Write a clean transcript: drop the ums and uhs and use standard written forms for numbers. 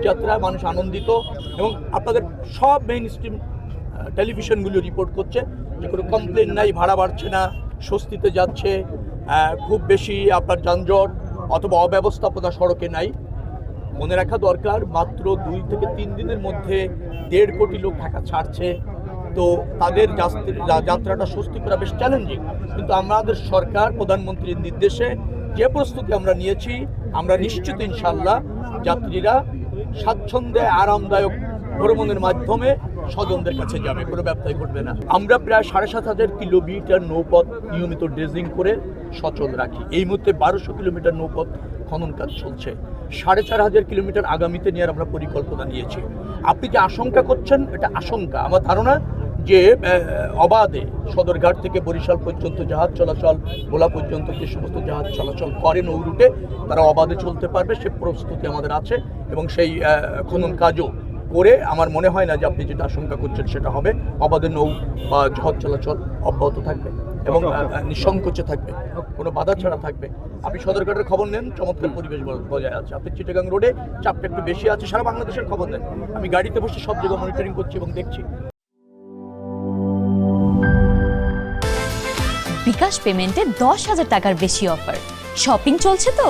যাত্রা, মানুষ আনন্দিত এবং আপনাদের সব মেইন স্ট্রিম টেলিভিশনগুলো রিপোর্ট করছে যে কোনো কমপ্লেন নাই, ভাড়া বাড়ছে না, স্বস্তিতে যাচ্ছে, খুব বেশি আপনার যানজট অথবা অব্যবস্থাপনা সড়কে নাই। মনে রাখা দরকার মাত্র 2 থেকে 3 দিনের মধ্যে 1.5 কোটি লোক ঢাকা ছাড়ছে, তো তাদের যাত্রাটা স্বস্তি করা বেশ চ্যালেঞ্জিং। কিন্তু আমাদের সরকার প্রধানমন্ত্রীর নির্দেশে যে প্রস্তুতি আমরা নিয়েছি, আমরা নিশ্চিত ইনশাল্লাহ যাত্রীরা স্বাচ্ছন্দ্যে আরামদায়ক ভ্রমণের মাধ্যমে স্বজনদের কাছে যাবে, কোনো ব্যবসায় ঘটবে না। আমরা প্রায় 7,500 কিলোমিটার নৌপথ নিয়মিত ড্রেজিং করে সচল রাখি। এই মুহূর্তে 1200 কিলোমিটার নৌপথ খনন কাজ চলছে। 4,500 কিলোমিটার আগামীতে নেওয়ার আমরা পরিকল্পনা নিয়েছি। আপনি যে আশঙ্কা করছেন, এটা আশঙ্কা। আমার ধারণা যে অবাধে সদরঘাট থেকে বরিশাল পর্যন্ত জাহাজ চলাচল, ভোলা পর্যন্ত যে সমস্ত জাহাজ চলাচল করে নৌ রুটে, তারা অবাধে চলতে পারবে, সে প্রস্তুতি আমাদের আছে এবং সেই খনন কাজও করে আমার মনে হয় না যে আপনি যেটা আশঙ্কা করছেন সেটা হবে। অবাধে নৌ বা জাহাজ চলাচল অব্যাহত থাকবে এবং নিঃসংকোচে থাকবে, কোনো বাধা ছাড়া থাকবে। আপনি সদরঘাটের খবর নেন, চমৎকার পরিবেশ বজায় আছে। আপনি চিটাগাং রোডে চাপটা একটু বেশি আছে, সারা বাংলাদেশের খবর নেন। আমি গাড়িতে বসে সব জায়গায় মনিটরিং করছি এবং দেখছি। বিকাশ পেমেন্টে 10,000 টাকার বেশি অফার, শপিং চলছে তো।